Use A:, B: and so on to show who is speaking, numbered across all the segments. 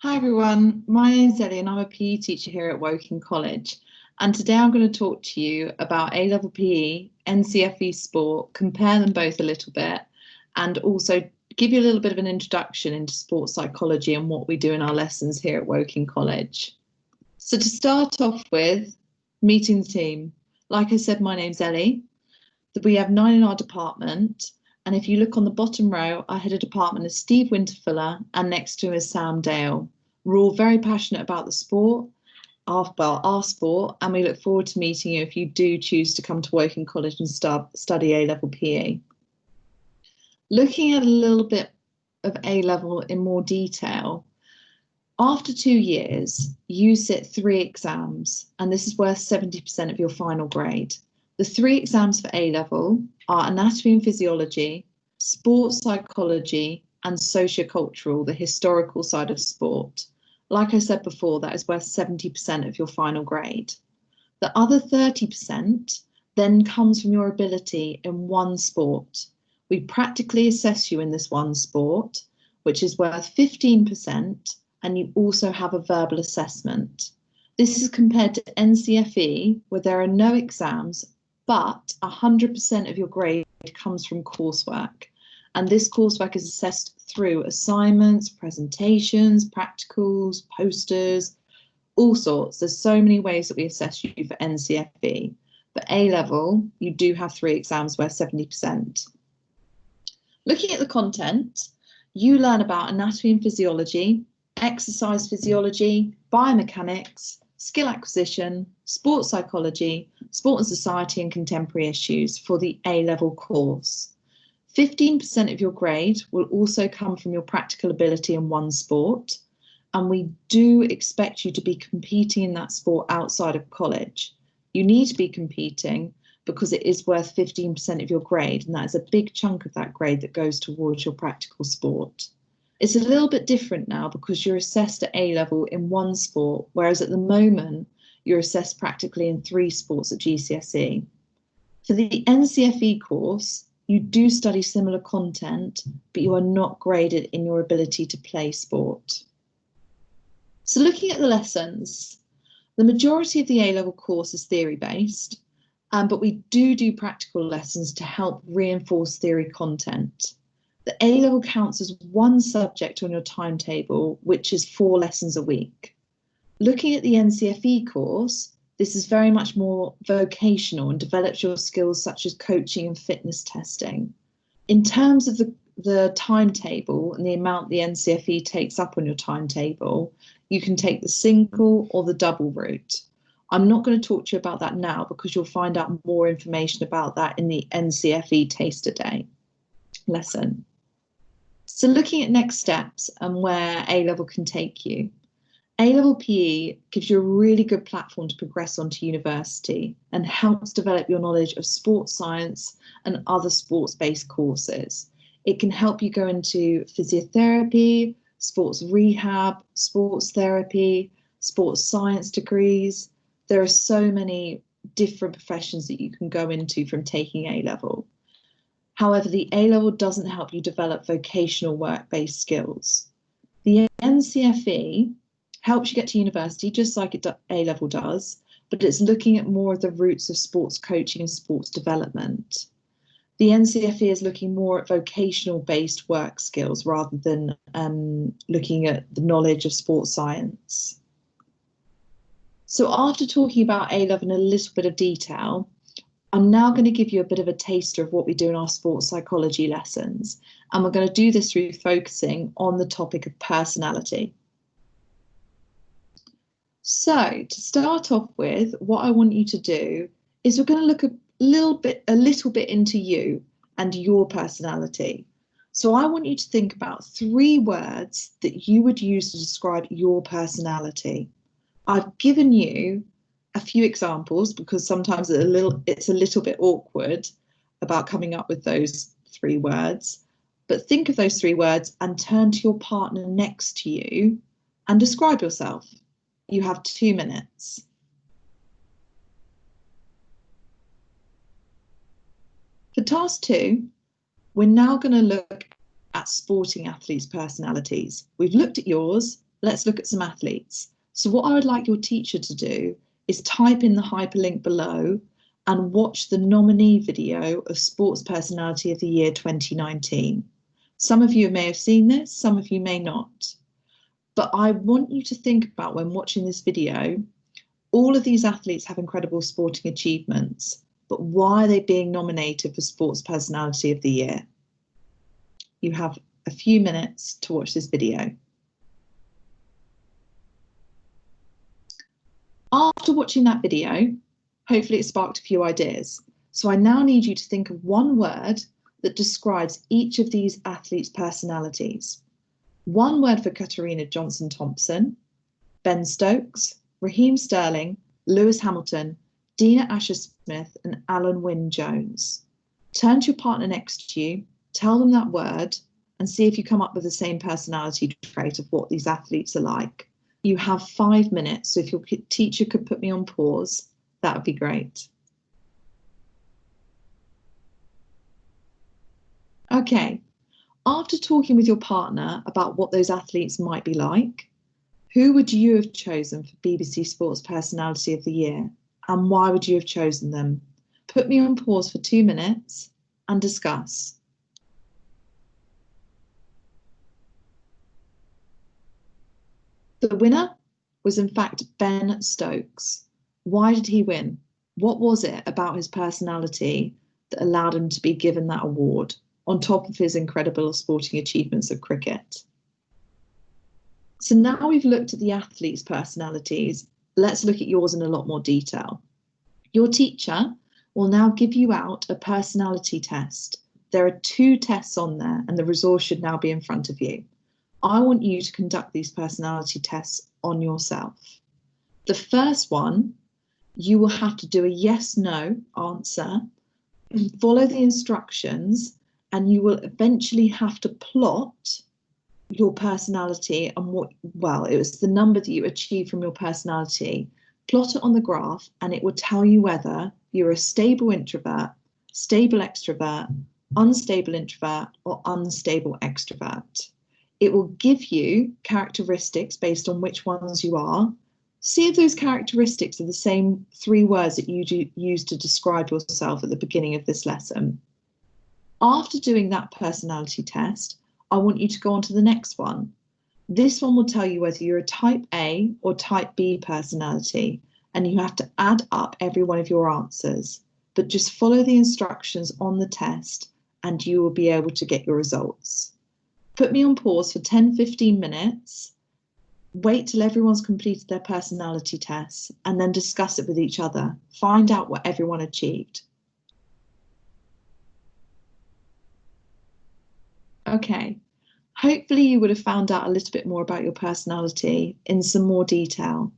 A: Hi everyone, my name's Ellie and I'm a PE teacher here at Woking College. And today I'm going to talk to you about A-level PE, NCFE sport, compare them both a little bit, and also give you a little bit of an introduction into sports psychology and what we do in our lessons here at Woking College. So to start off with, meeting the team. Like I said, my name's Ellie. We have 9 in our department. And if you look on the bottom row, our head of department is Steve Winterfiller, and next to him is Sam Dale. We're all very passionate about the sport, our sport, and we look forward to meeting you if you do choose to come to Woking College and study A-level PE. Looking at a little bit of A-level in more detail, after 2 years, you sit 3 exams, and this is worth 70% of your final grade. The 3 exams for A-level are anatomy and physiology, sports psychology, and sociocultural, the historical side of sport. Like I said before, that is worth 70% of your final grade. The other 30% then comes from your ability in one sport. We practically assess you in this one sport, which is worth 15%, and you also have a verbal assessment. This is compared to NCFE, where there are no exams, but 100% of your grade comes from coursework. And this coursework is assessed through assignments, presentations, practicals, posters, all sorts. There's so many ways that we assess you for NCFE. For A-level, you do have 3 exams worth 70%. Looking at the content, you learn about anatomy and physiology, exercise physiology, biomechanics, skill acquisition, sports psychology, sport and society and contemporary issues for the A-level course. 15% of your grade will also come from your practical ability in one sport, and we do expect you to be competing in that sport outside of college. You need to be competing because it is worth 15% of your grade, and that is a big chunk of that grade that goes towards your practical sport. It's a little bit different now because you're assessed at A-level in one sport, whereas at the moment you're assessed practically in 3 sports at GCSE. For the NCFE course, you do study similar content, but you are not graded in your ability to play sport. So looking at the lessons, the majority of the A-level course is theory-based, but we do practical lessons to help reinforce theory content. The A-level counts as one subject on your timetable, which is 4 lessons a week. Looking at the NCFE course, this is very much more vocational and develops your skills such as coaching and fitness testing. In terms of the timetable and the amount the NCFE takes up on your timetable, you can take the single or the double route. I'm not going to talk to you about that now because you'll find out more information about that in the NCFE Taster Day lesson. So looking at next steps and where A-level can take you. A-level PE gives you a really good platform to progress onto university and helps develop your knowledge of sports science and other sports-based courses. It can help you go into physiotherapy, sports rehab, sports therapy, sports science degrees. There are so many different professions that you can go into from taking A-level. However, the A-level doesn't help you develop vocational work-based skills. The NCFE helps you get to university just like A-level does, but it's looking at more of the roots of sports coaching and sports development. The NCFE is looking more at vocational-based work skills rather than looking at the knowledge of sports science. So after talking about A-level in a little bit of detail, I'm now going to give you a bit of a taster of what we do in our sports psychology lessons, and we're going to do this through focusing on the topic of personality. So to start off with, what I want you to do is we're going to look a little bit into you and your personality. So I want you to think about 3 words that you would use to describe your personality. I've given you a few examples because sometimes it's a little bit awkward about coming up with those 3 words. But think of those 3 words and turn to your partner next to you and describe yourself. You have 2 minutes. For task 2, we're now going to look at sporting athletes' personalities. We've looked at yours, let's look at some athletes. So what I would like your teacher to do is type in the hyperlink below and watch the nominee video of Sports Personality of the Year 2019. Some of you may have seen this, some of you may not. But I want you to think about, when watching this video, all of these athletes have incredible sporting achievements, but why are they being nominated for Sports Personality of the Year? You have a few minutes to watch this video. After watching that video, hopefully it sparked a few ideas. So I now need you to think of one word that describes each of these athletes' personalities. One word for Katarina Johnson-Thompson, Ben Stokes, Raheem Sterling, Lewis Hamilton, Dina Asher-Smith, and Alan Wynne-Jones. Turn to your partner next to you, tell them that word, and see if you come up with the same personality trait of what these athletes are like. You have 5 minutes, so if your teacher could put me on pause, that would be great. Okay, after talking with your partner about what those athletes might be like, who would you have chosen for BBC Sports Personality of the Year, and why would you have chosen them? Put me on pause for 2 minutes and discuss. The winner was in fact Ben Stokes. Why did he win? What was it about his personality that allowed him to be given that award, on top of his incredible sporting achievements of cricket? So now we've looked at the athletes' personalities, let's look at yours in a lot more detail. Your teacher will now give you out a personality test. There are 2 tests on there, and the resource should now be in front of you. I want you to conduct these personality tests on yourself. The first one, you will have to do a yes/no answer, follow the instructions, and you will eventually have to plot your personality and it was the number that you achieved from your personality. Plot it on the graph, and it will tell you whether you're a stable introvert, stable extrovert, unstable introvert, or unstable extrovert. It will give you characteristics based on which ones you are. See if those characteristics are the same 3 words that you used to describe yourself at the beginning of this lesson. After doing that personality test, I want you to go on to the next one. This one will tell you whether you're a type A or type B personality, and you have to add up every one of your answers. But just follow the instructions on the test and you will be able to get your results. Put me on pause for 10-15 minutes, wait till everyone's completed their personality tests, and then discuss it with each other. Find out what everyone achieved. Okay, hopefully you would have found out a little bit more about your personality in some more detail.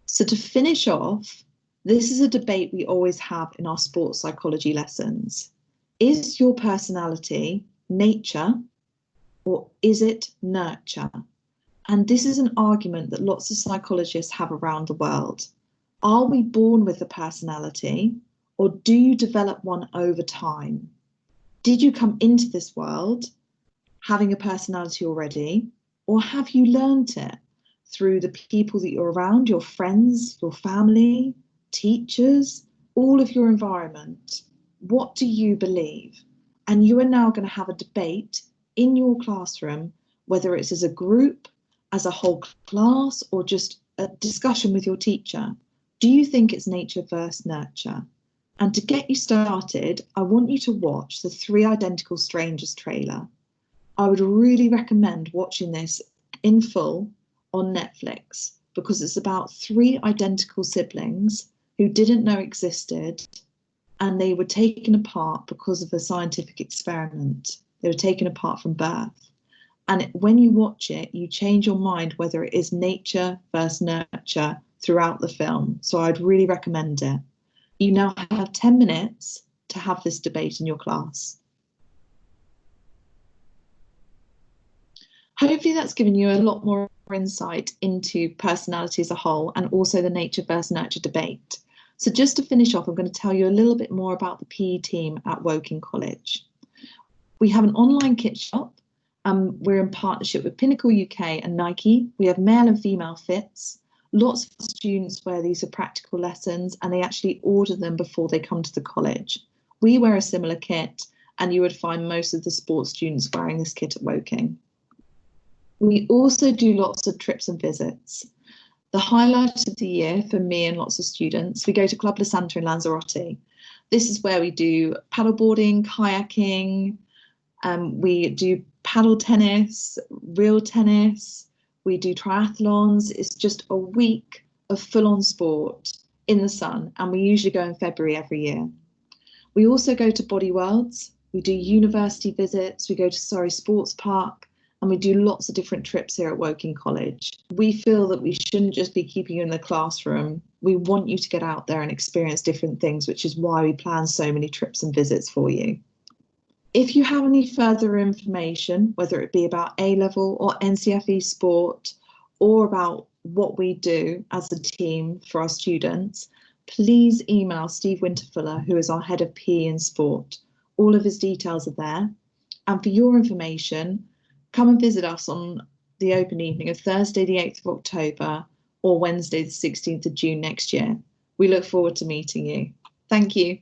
A: So to finish off, this is a debate we always have in our sports psychology lessons. Is your personality nature, or is it nurture? And this is an argument that lots of psychologists have around the world. Are we born with a personality, or do you develop one over time? Did you come into this world having a personality already, or have you learned it through the people that you're around, your friends, your family, teachers, all of your environment? What do you believe? And you are now going to have a debate in your classroom, whether it's as a group, as a whole class, or just a discussion with your teacher. Do you think it's nature versus nurture? And to get you started, I want you to watch the 3 Identical Strangers trailer. I would really recommend watching this in full on Netflix, because it's about 3 identical siblings who didn't know existed, and they were taken apart because of a scientific experiment. They were taken apart from birth. And when you watch it, you change your mind whether it is nature versus nurture throughout the film. So I'd really recommend it. You now have 10 minutes to have this debate in your class. Hopefully that's given you a lot more insight into personality as a whole, and also the nature versus nurture debate. So just to finish off, I'm going to tell you a little bit more about the PE team at Woking College. We have an online kit shop, We're in partnership with Pinnacle UK and Nike. We have male and female fits. Lots of students wear these for practical lessons, and they actually order them before they come to the college. We wear a similar kit, and you would find most of the sports students wearing this kit at Woking. We also do lots of trips and visits. The highlight of the year for me and lots of students, we go to Club La Santa in Lanzarote. This is where we do paddleboarding, kayaking, we do paddle tennis, real tennis, we do triathlons. It's just a week of full-on sport in the sun, and we usually go in February every year. We also go to Body Worlds, we do university visits, we go to Surrey Sports Park, and we do lots of different trips here at Woking College. We feel that we shouldn't just be keeping you in the classroom. We want you to get out there and experience different things, which is why we plan so many trips and visits for you. If you have any further information, whether it be about A-level or NCFE sport, or about what we do as a team for our students, please email Steve Winterfuller, who is our head of PE and sport. All of his details are there. And for your information, come and visit us on the open evening of Thursday, the 8th of October, or Wednesday, the 16th of June next year. We look forward to meeting you. Thank you.